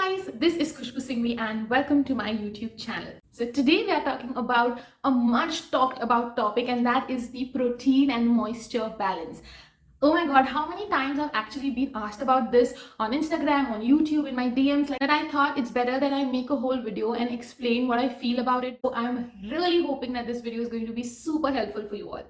guys, this is Khushboo Singhvi and welcome to my YouTube channel. So today we are talking about a much talked about topic, and that is the protein and moisture balance. Oh my god, how many times I've actually been asked about this on Instagram, on YouTube, in my DMs, like that. I thought it's better that I make a whole video and explain what I feel about it. So I'm really hoping that this video is going to be super helpful for you all.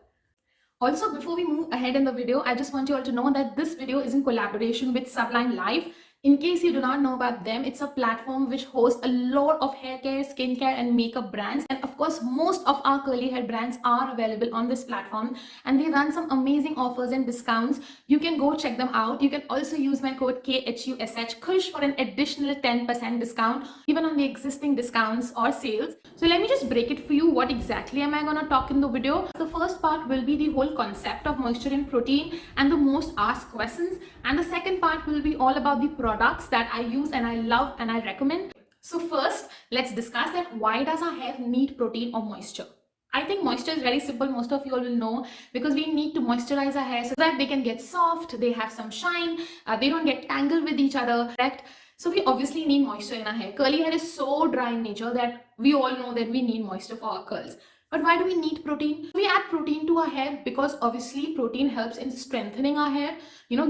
Also, before we move ahead in the video, I just want you all to know that this video is in collaboration with Sublime Life. In case you do not know about them, it's a platform which hosts a lot of hair care, skincare and makeup brands. And of course, most of our curly hair brands are available on this platform, and they run some amazing offers and discounts. You can go check them out. You can also use my code KHUSH KHUSH for an additional 10% discount, even on the existing discounts or sales. So let me just break it for you. What exactly am I going to talk in the video? The first part will be the whole concept of moisture and protein and the most asked questions. And the second part will be all about the products that I use and I love and I recommend. So first, let's discuss that why does our hair need protein or moisture? I think moisture is very simple. Most of you all will know, because we need to moisturize our hair so that they can get soft, they have some shine, they don't get tangled with each other, correct? So we obviously need moisture in our hair. Curly hair is so dry in nature that we all know that we need moisture for our curls. But why do we need protein? We add protein to our hair because obviously protein helps in strengthening our hair,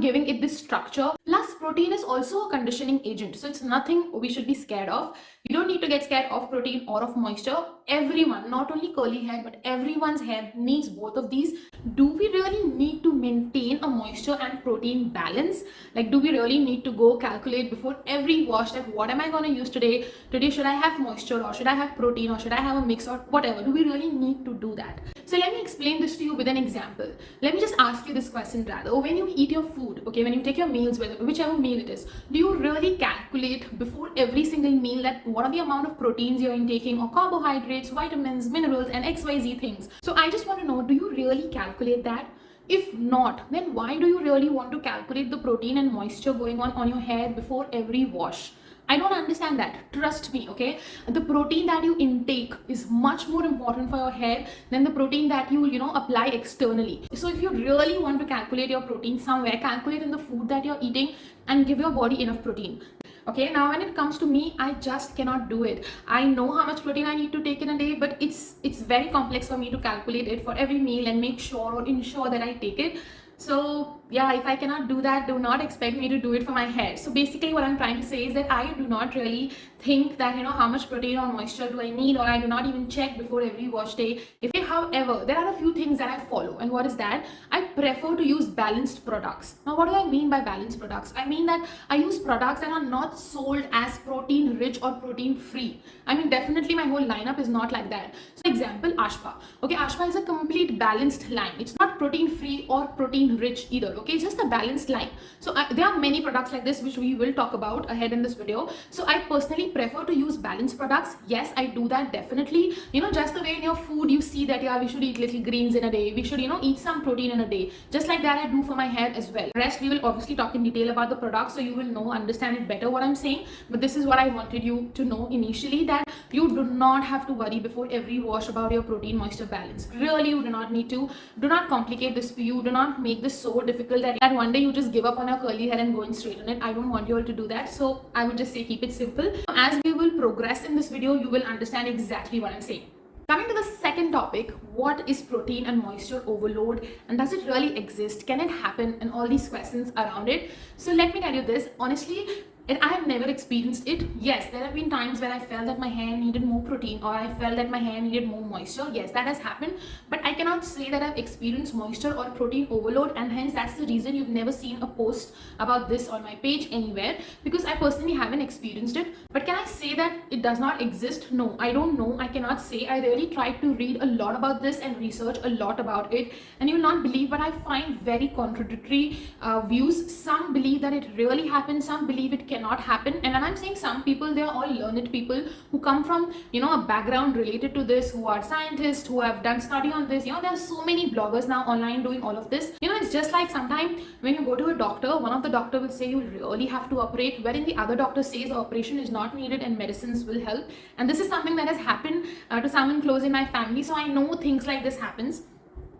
giving it this structure. Plus, protein is also a conditioning agent. So it's nothing we should be scared of. You don't need to get scared of protein or of moisture. Everyone, not only curly hair, but everyone's hair needs both of these. Do we really need to maintain a moisture and protein balance? Like, do we really need to go calculate before every wash that what am I going to use today? Today, should I have moisture or should I have protein or should I have a mix or whatever? Do we really need to do that? So let me explain this to you with an example. Let me just ask you this question rather. When you eat your food, okay, when you take your meals, whichever meal it is, do you really calculate before every single meal that what are the amount of proteins you're intaking or carbohydrates, vitamins, minerals and XYZ things? So I just want to know, do you really calculate that? If not, then why do you really want to calculate the protein and moisture going on your hair before every wash? I don't understand that. Trust me, okay? The protein that you intake is much more important for your hair than the protein that you apply externally. So if you really want to calculate your protein somewhere, calculate in the food that you're eating and give your body enough protein. Okay, now when it comes to me, I just cannot do it. I know how much protein I need to take in a day, but it's very complex for me to calculate it for every meal and make sure or ensure that I take it. So yeah, if I cannot do that, do not expect me to do it for my hair. So basically what I'm trying to say is that I do not really think that how much protein or moisture do I need, or I do not even check before every wash day. However, there are a few things that I follow, and what is that? I prefer to use balanced products. Now what do I mean by balanced products? I mean that I use products that are not sold as protein rich or protein free. I mean, definitely my whole lineup is not like that. So example, Ashpa. Okay, Ashpa is a complete balanced line. It's not protein free or protein rich either. Okay, it's just a balanced line. So there are many products like this which we will talk about ahead in this video. So I personally prefer to use balanced products. Yes, I do that definitely. Just the way in your food you see that we should eat little greens in a day, we should eat some protein in a day. Just like that I do for my hair as well. Rest we will obviously talk in detail about the products, so you will understand it better what I'm saying. But this is what I wanted you to know initially, that you do not have to worry before every wash about your protein moisture balance. Really, you do not need to. Do not complicate this for you. Do not make this so difficult that one day you just give up on your curly hair and go and straighten it. I don't want you all to do that. So I would just say keep it simple. As we will progress in this video, you will understand exactly what I'm saying. Coming to the second topic, what is protein and moisture overload, and does it really exist? Can it happen? And all these questions around it. So let me tell you this, honestly, and I have never experienced it. Yes, there have been times where I felt that my hair needed more protein, or I felt that my hair needed more moisture. Yes, that has happened, but I cannot say that I've experienced moisture or protein overload, and hence that's the reason you've never seen a post about this on my page anywhere, because I personally haven't experienced it. But can I say that it does not exist? No, I don't know. I cannot say. I really tried to read a lot about this and research a lot about it, and you'll not believe, but I find very contradictory views. Some believe that it really happens, some believe it cannot happen. And when I'm saying some people, they are all learned people who come from a background related to this, who are scientists, who have done study on this. There are so many bloggers now online doing all of this. It's just like sometimes when you go to a doctor, one of the doctor will say you really have to operate, wherein the other doctor says the operation is not needed and medicines will help. And this is something that has happened to someone close in my family, so I know things like this happens.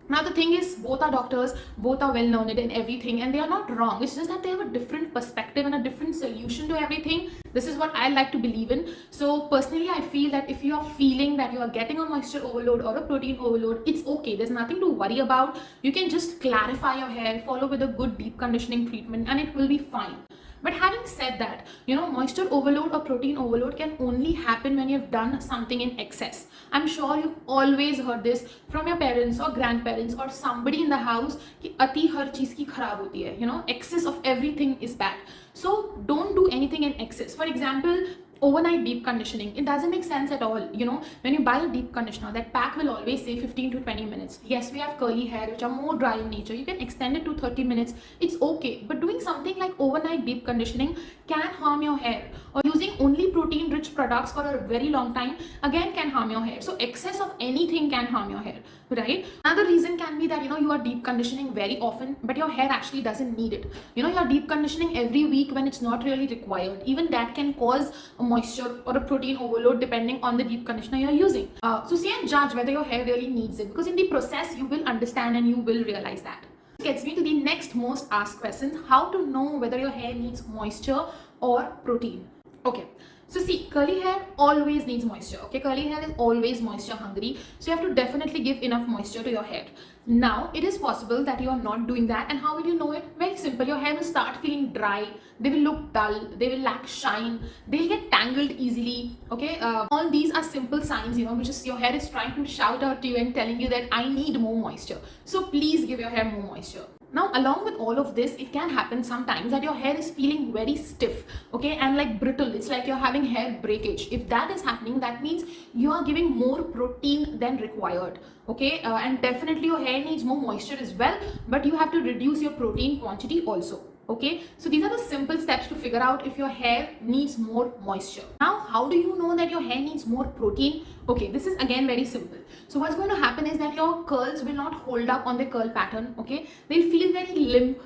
Now the thing is, both are doctors, both are well learned in everything, and they are not wrong. It's just that they have a different perspective and a different solution to everything. This is what I like to believe in. So personally, I feel that if you are feeling that you are getting a moisture overload or a protein overload, it's okay. There's nothing to worry about. You can just clarify your hair, follow with a good deep conditioning treatment, and it will be fine. But having said that, moisture overload or protein overload can only happen when you've done something in excess. I'm sure you've always heard this from your parents or grandparents or somebody in the house कि अति हर चीज की खराब होती है. Excess of everything is bad. So don't do anything in excess. For example, overnight deep conditioning, it doesn't make sense at all. When you buy a deep conditioner, that pack will always say 15 to 20 minutes. Yes, we have curly hair which are more dry in nature, you can extend it to 30 minutes, it's okay. But doing something like overnight deep conditioning can harm your hair, or using only protein rich products for a very long time again can harm your hair. So excess of anything can harm your hair, right? Another reason can be that you are deep conditioning very often, but your hair actually doesn't need it. You're deep conditioning every week when it's not really required. Even that can cause a moisture or a protein overload depending on the deep conditioner you're using. So see and judge whether your hair really needs it, because in the process you will understand and you will realize that. Gets me to the next most asked question: how to know whether your hair needs moisture or protein? Okay, so see, curly hair always needs moisture. Okay, curly hair is always moisture hungry, so you have to definitely give enough moisture to your hair. Now it is possible that you are not doing that, and how will you know it? Very simple. Your hair will start feeling dry, they will look dull, they will lack shine, they'll get tangled easily. Okay, all these are simple signs, which is your hair is trying to shout out to you and telling you that I need more moisture. So please give your hair more moisture. Now along with all of this, it can happen sometimes that your hair is feeling very stiff, okay, and like brittle. It's like you're having hair breakage. If that is happening, that means you are giving more protein than required. Okay, and definitely your hair needs more moisture as well, but you have to reduce your protein quantity also. Okay, so these are the simple steps to figure out if your hair needs more moisture. Now how do you know that your hair needs more protein? Okay, this is again very simple. So what's going to happen is that your curls will not hold up on the curl pattern. Okay, they'll feel very limp.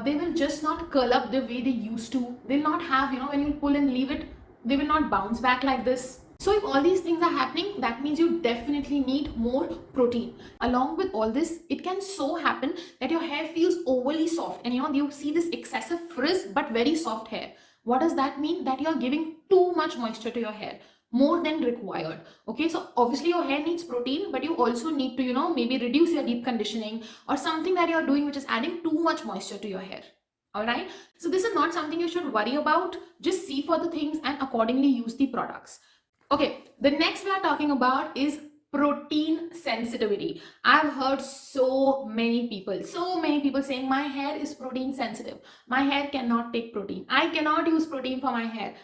They will just not curl up the way they used to. They'll not have, when you pull and leave it, they will not bounce back like this. So if all these things are happening, that means you definitely need more protein. Along with all this, it can so happen that your hair feels overly soft, and you see this excessive frizz but very soft hair. What does that mean? That you are giving too much moisture to your hair, more than required. Okay, so obviously your hair needs protein, but you also need to, maybe reduce your deep conditioning or something that you're doing which is adding too much moisture to your hair. All right, so this is not something you should worry about. Just see for the things and accordingly use the products. Okay, the next we are talking about is protein sensitivity. I've heard so many people saying my hair is protein sensitive. My hair cannot take protein. I cannot use protein for my hair.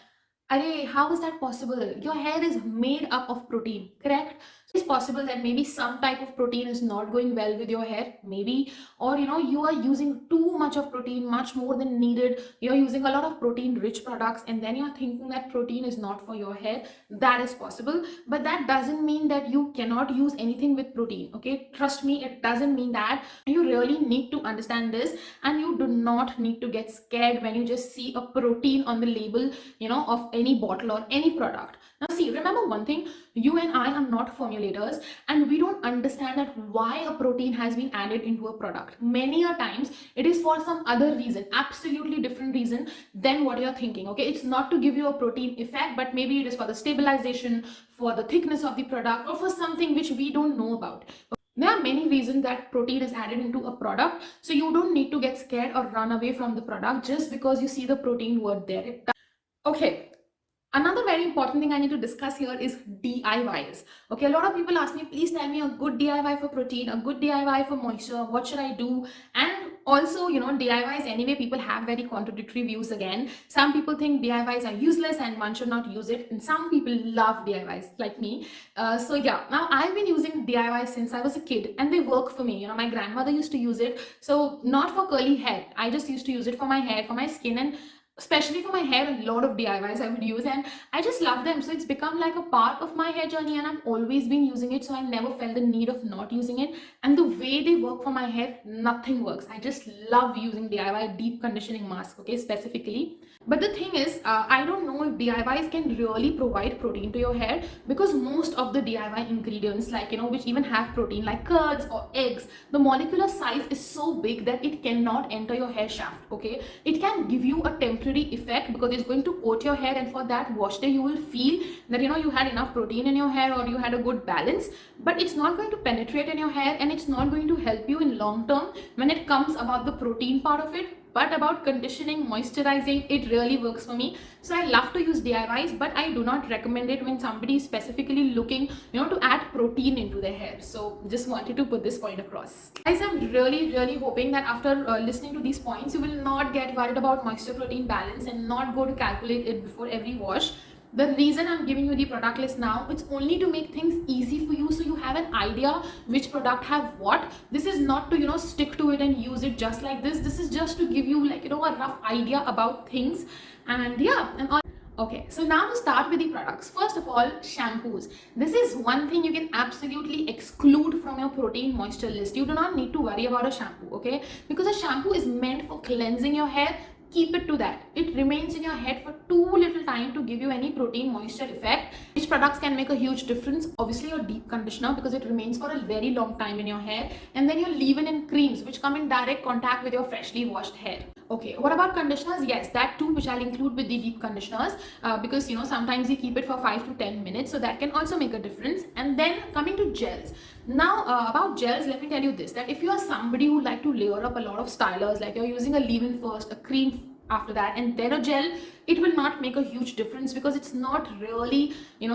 Arey, how is that possible? Your hair is made up of protein, correct? So it's possible that maybe some type of protein is not going well with your hair, maybe, or you are using too much of protein, much more than needed. You're using a lot of protein rich products, and then you're thinking that protein is not for your hair. That is possible, but that doesn't mean that you cannot use anything with protein. Okay, trust me, it doesn't mean that. You really need to understand this, and you do not need to get scared when you just see a protein on the label, of any bottle or any product. Now see, remember one thing, you and I are not formulators, and we don't understand that why a protein has been added into a product. Many a times it is for some other reason, absolutely different reason than what you're thinking. Okay, it's not to give you a protein effect, but maybe it is for the stabilization, for the thickness of the product, or for something which we don't know about. There are many reasons that protein is added into a product, so you don't need to get scared or run away from the product just because you see the protein word there. Okay, another very important thing I need to discuss here is DIYs. Okay, a lot of people ask me, please tell me a good DIY for protein, a good DIY for moisture, what should I do? And also, DIYs anyway, people have very contradictory views again. Some people think DIYs are useless and one should not use it, and some people love DIYs like me. So yeah, now I've been using DIYs since I was a kid, and they work for me. My grandmother used to use it, so not for curly hair. I just used to use it for my hair, for my skin, and especially for my hair, a lot of DIYs I would use, and I just love them. So it's become like a part of my hair journey, and I've always been using it, so I never felt the need of not using it. And the way they work for my hair, nothing works. I just love using DIY deep conditioning mask, okay, specifically. But the thing is, I don't know if DIYs can really provide protein to your hair, because most of the DIY ingredients, like which even have protein, like curds or eggs, the molecular size is so big that it cannot enter your hair shaft. Okay, it can give you a temporary effect because it's going to coat your hair, and for that wash day you will feel that you had enough protein in your hair or you had a good balance. But it's not going to penetrate in your hair, and it's not going to help you in long term when it comes about the protein part of it. But about conditioning, moisturizing, it really works for me. So I love to use DIYs, but I do not recommend it when somebody is specifically looking, to add protein into their hair. So just wanted to put this point across. Guys, I'm really hoping that after listening to these points, you will not get worried about moisture protein balance and not go to calculate it before every wash. The reason I'm giving you the product list now, it's only to make things easy for you, so you have an idea which product have what. This is not to stick to it and use it just like this. This is just to give you a rough idea about things. And yeah, and all. Okay, so now to start with the products. First of all, shampoos. This is one thing you can absolutely exclude from your protein moisture list. You do not need to worry about a shampoo, okay? Because a shampoo is meant for cleansing your hair. Keep it to that. It remains in your head for too little time to give you any protein moisture effect. Which products can make a huge difference? Obviously your deep conditioner, because it remains for a very long time in your hair, and then your leave-in and creams, which come in direct contact with your freshly washed hair. Okay, what about conditioners? Yes, that too, which I'll include with the deep conditioners, because sometimes you keep it for 5 to 10 minutes, so that can also make a difference. And then coming to gels. Now about gels, let me tell you this, that if you are somebody who like to layer up a lot of stylers, like you're using a leave-in first, a cream after that, and then a gel, it will not make a huge difference because it's not really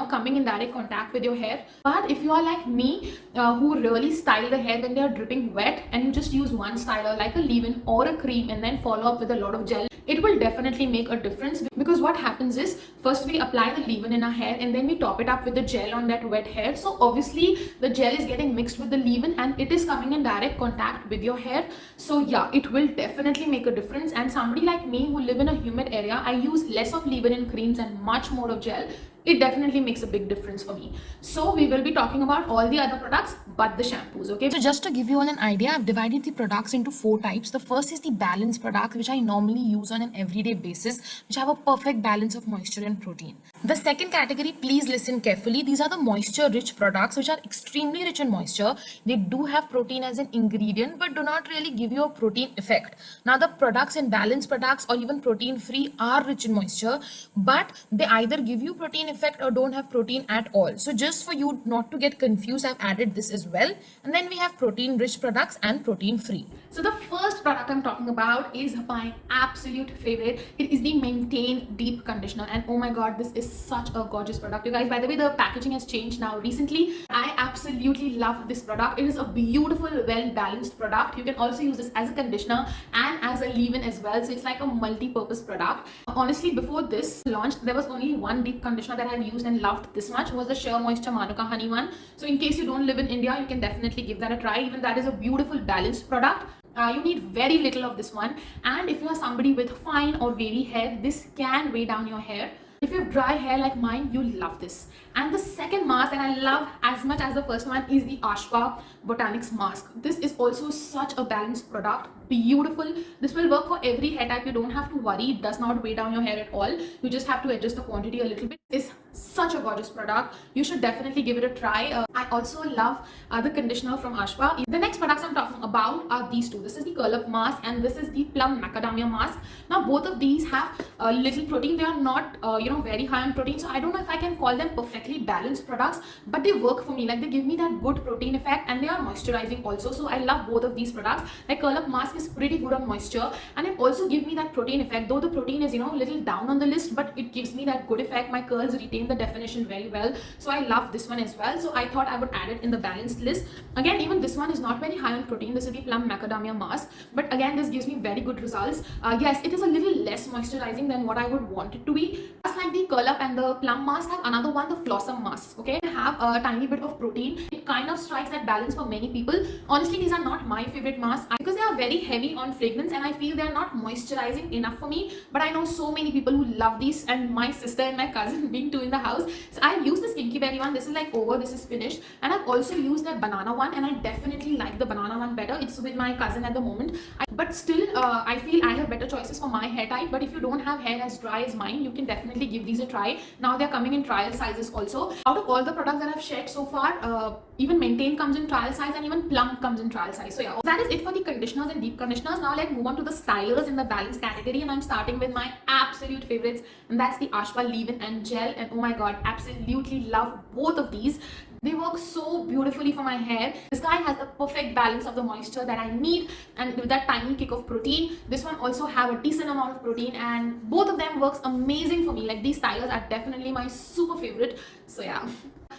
coming in direct contact with your hair. But if you are like me, who really style the hair when they are dripping wet, and you just use one styler like a leave-in or a cream and then follow up with a lot of gel, it will definitely make a difference. Because what happens is, first we apply the leave-in in our hair and then we top it up with the gel on that wet hair. So obviously the gel is getting mixed with the leave-in and it is coming in direct contact with your hair. So yeah, it will definitely make a difference. And somebody like me who live in a humid area, I use less of leave-in and creams and much more of gel. It definitely makes a big difference for me. So we will be talking about all the other products but the shampoos. Okay, so just to give you all an idea, I've divided the products into 4 types. The first is the balance product, which I normally use on an everyday basis, which have a perfect balance of moisture and protein. The second category, please listen carefully, these are the moisture rich products, which are extremely rich in moisture. They do have protein as an ingredient but do not really give you a protein effect. Now the products in balance products or even protein free are rich in moisture, but they either give you protein effect or don't have protein at all. So just for you not to get confused, I've added this as well. And then we have protein rich products and protein free. So the first product I'm talking about is my absolute favorite. It is the Maintain Deep Conditioner, and oh my god, this is such a gorgeous product, you guys. By the way, the packaging has changed now recently. I absolutely love this product. It is a beautiful, well balanced product. You can also use this as a conditioner and as a leave-in as well, so it's like a multi-purpose product. Honestly, before this launched, there was only one deep conditioner that I've used and loved this much, was the Sheer Moisture Manuka Honey one. So in case you don't live in India, you can definitely give that a try. Even that is a beautiful balanced product. You need very little of this one, and if you are somebody with fine or wavy hair, this can weigh down your hair. If you have dry hair like mine, you'll love this. And the second mask that I love as much as the first one is the Ashwa Botanics mask. This is also such a balanced product, beautiful. This will work for every hair type. You don't have to worry, it does not weigh down your hair at all. You just have to adjust the quantity a little bit. It's such a gorgeous product. You should definitely give it a try. I also love the conditioner from Ashwa. The next products I'm talking about are these two. This is the Curl Up mask and this is the Plum Macadamia mask. Now both of these have a little protein. They are not very high on protein, so I don't know if I can call them perfectly balanced products, but they work for me. Like, they give me that good protein effect and they are moisturizing also. So I love both of these products. Like, Curl Up mask is pretty good on moisture and it also gives me that protein effect, though the protein is a little down on the list, but it gives me that good effect. My curls retain the definition very well, so I love this one as well. So I thought I would add it in the balanced list. Again, even this one is not very high on protein. This is the Plum Macadamia mask, but again, this gives me very good results. Yes, it is a little less moisturizing than what I would want it to be. Just like the Curl Up and the Plum mask, have another one, the Flossom mask. Okay, have a tiny bit of protein. it kind of strikes that balance for many people. Honestly, these are not my favorite masks because they are very heavy on fragrance and I feel they are not moisturizing enough for me. But I know so many people who love these, and my sister and my cousin being two in the house. So I've used the Singhvi berry one. This is like over, this is finished, and I've also used that banana one, and I definitely like the banana one better. It's with my cousin at the moment, but still I feel I have better choices for my hair type. But if you don't have hair as dry as mine, you can definitely give these a try. Now they're coming in trial sizes also. Out of all the products that I've shared so far, even Maintain comes in trial size and even Plump comes in trial size. So yeah, that is it for the conditioners and deep conditioners. Now let's move on to the stylers in the balance category, and I'm starting with my absolute favorites, and that's the Ashwa leave-in and gel. And oh my god, absolutely love both of these. They work so beautifully for my hair. This guy has the perfect balance of the moisture that I need, and with that tiny kick of protein. This one also have a decent amount of protein, and both of them works amazing for me. Like, these stylers are definitely my super favorite. So yeah.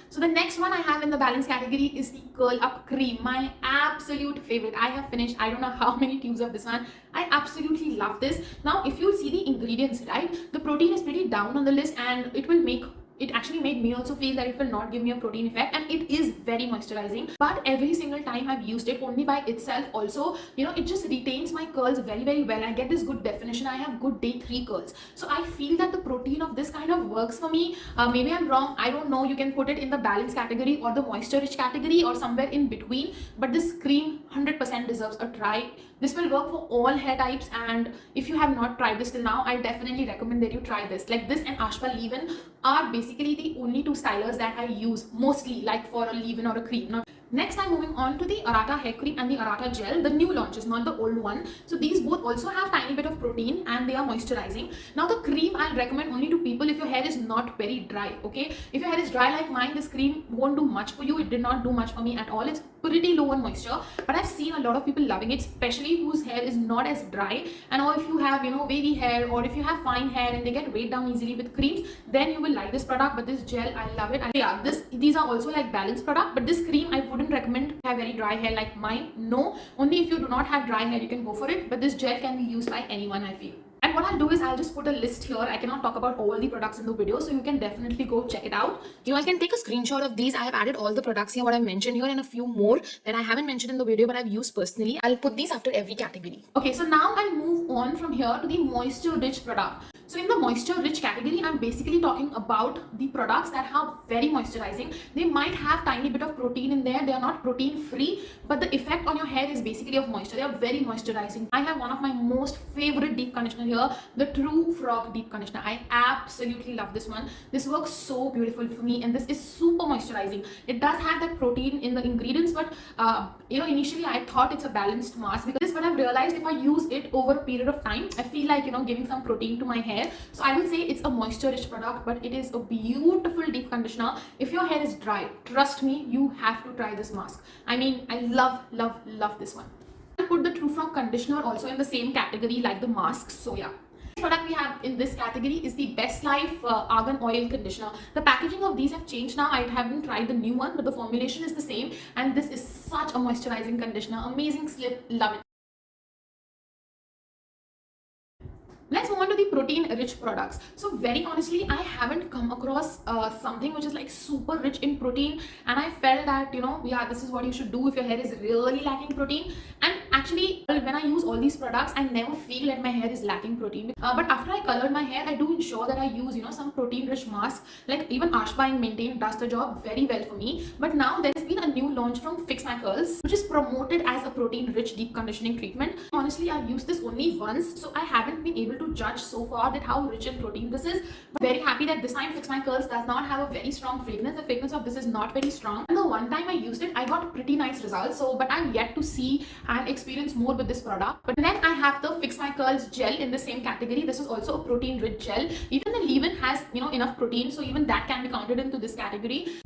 So the next one I have in the balance category is the Curl Up Cream, my absolute favorite. I have finished I don't know how many tubes of this one. I absolutely love this. Now if you see the ingredients, right, the protein is pretty down on the list, and it actually made me also feel that it will not give me a protein effect, and it is very moisturizing. But every single time I've used it only by itself also, it just retains my curls very very well. I get this good definition. I have good day 3 curls, so I feel that the protein of this kind of works for me. Maybe I'm wrong, I don't know. You can put it in the balance category or the moisture rich category or somewhere in between, but this cream 100% deserves a try. This will work for all hair types, and if you have not tried this till now, I definitely recommend that you try this. Like, this and Ashwa leave-in are basically the only two stylers that I use mostly, like for a leave-in or a cream. Now, next I'm moving on to the Arata hair cream and the Arata gel, the new launches, not the old one. So these both also have tiny bit of protein and they are moisturizing. Now the cream I'll recommend only to people if your hair is not very dry, okay? If your hair is dry like mine, this cream won't do much for you. It did not do much for me at all. It's pretty low on moisture, but I've seen a lot of people loving it, especially whose hair is not as dry. And or if you have wavy hair, or if you have fine hair and they get weighed down easily with creams, then you will like this product. But this gel, I love it. And yeah, these are also like balanced product, but this cream I wouldn't recommend to have very dry hair like mine. No, only if you do not have dry hair you can go for it, but this gel can be used by anyone, I feel. And what I'll do is I'll just put a list here. I cannot talk about all the products in the video, so you can definitely go check it out. I can take a screenshot of these. I have added all the products here, what I've mentioned here, and a few more that I haven't mentioned in the video but I've used personally. I'll put these after every category. Okay, so now I'll move on from here to the moisture rich product. So in the moisture rich category, I'm basically talking about the products that are very moisturizing. They might have tiny bit of protein in there. They are not protein free, but the effect on your hair is basically of moisture. They are very moisturizing. I have one of my most favorite deep conditioner here, the True Frog deep conditioner. I absolutely love this one. This works so beautiful for me, and this is super moisturizing. It does have that protein in the ingredients, but initially I thought it's a balanced mask, because what I've realized, if I use it over a period of time, I feel like giving some protein to my hair. So I will say it's a moisture rich product, but it is a beautiful deep conditioner. If your hair is dry, trust me, you have to try this mask. I mean, I love this one. I'll put the True Frog conditioner also in the same category like the masks. So yeah. The product we have in this category is the Best Life Argan Oil Conditioner. The packaging of these have changed now. I haven't tried the new one, but the formulation is the same, and this is such a moisturizing conditioner. Amazing slip, love it. Let's move on to the protein rich products. So very honestly, I haven't come across something which is like super rich in protein, and I felt that yeah, this is what you should do if your hair is really lacking protein. And actually, when I use all these products, I never feel that my hair is lacking protein. But after I colored my hair, I do ensure that I use some protein rich masks. Like even Ashba and Maintain does the job very well for me. But now there's been a new launch from Fix My Curls, which is promoted as a protein rich deep conditioning treatment. Honestly, I've used this only once, so I haven't been able to judge so far that how rich in protein this is. But very happy that this time Fix My Curls does not have a very strong fragrance. The fragrance of this is not very strong, and the one time I used it, I got pretty nice results. So but I'm yet to see and experience more with this product. But then I have the Fix My Curls gel in the same category. This is also a protein rich gel. Even the leave-in has enough protein, so even that can be counted into this category.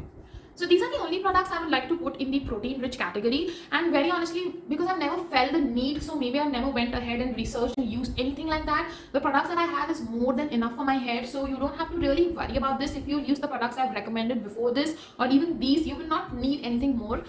So these are the only products I would like to put in the protein rich category. And very honestly, because I've never felt the need, so maybe I've never went ahead and researched and used anything like that. The products that I have is more than enough for my hair, so you don't have to really worry about this. If you use the products I've recommended before this, or even these, you will not need anything more.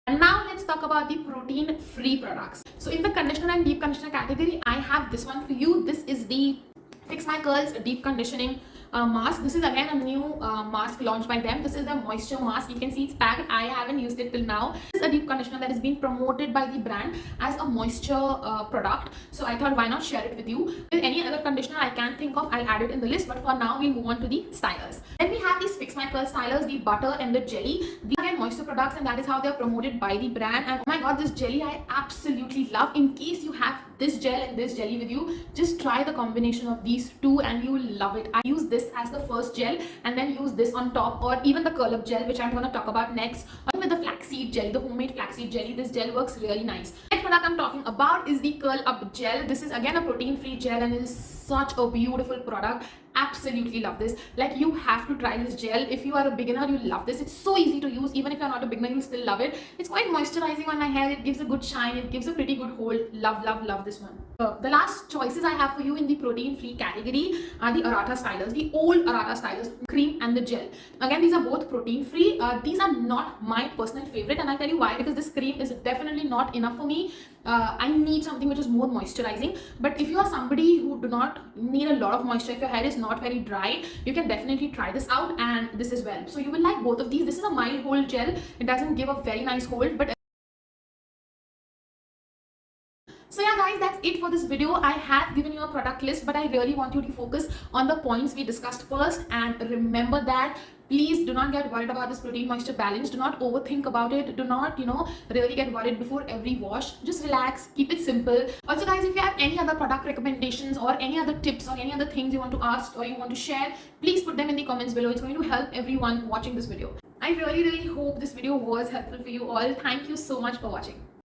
And now let's talk about the protein free products. So in the conditioner and deep conditioner category, I have this one for you. This is the Fix My Curls deep conditioning mask. This is again a new mask launched by them. This is the moisture mask. You can see it's packed. I haven't used it till now. This is a deep conditioner that has been promoted by the brand as a moisture product. So I thought, why not share it with you. With any other conditioner I can think of, I'll add it in the list. But for now, we'll move on to the stylers. Then we have these Fix My Curl stylers, the butter and the jelly. These are again moisture products, and that is how they're promoted by the brand. And oh my god, this jelly I absolutely love. In case you have this gel and this jelly with you, just try the combination of these two and you will love it. I use this as the first gel and then use this on top, or even the curl up gel, which I'm going to talk about next, or with the flaxseed jelly, the homemade flaxseed jelly. This gel works really nice. Next product I'm talking about is the curl up gel. This is again a protein free gel and it is such a beautiful product. Absolutely love this. Like, you have to try this gel. If you are a beginner, you'll love this. It's so easy to use. Even if you're not a beginner, you'll still love it. It's quite moisturizing on my hair. It gives a good shine. It gives a pretty good hold. Love this one. The last choices I have for you in the protein free category are the Arata stylers, the old Arata stylers, cream and the gel. Again, these are both protein free. These are not my personal favorite, and I'll tell you why. Because this cream is definitely not enough for me. I need something which is more moisturizing. But if you are somebody who do not need a lot of moisture, if your hair is not very dry, you can definitely try this out, and this as well. So you will like both of these. This is a mild hold gel. It doesn't give a very nice hold, but so yeah guys, that's it for this video. I have given you a product list, but I really want you to focus on the points we discussed first. And remember that please do not get worried about this protein moisture balance. Do not overthink about it. Do not, really get worried before every wash. Just relax, keep it simple. Also guys, if you have any other product recommendations or any other tips or any other things you want to ask or you want to share, please put them in the comments below. It's going to help everyone watching this video. I really hope this video was helpful for you all. Thank you so much for watching.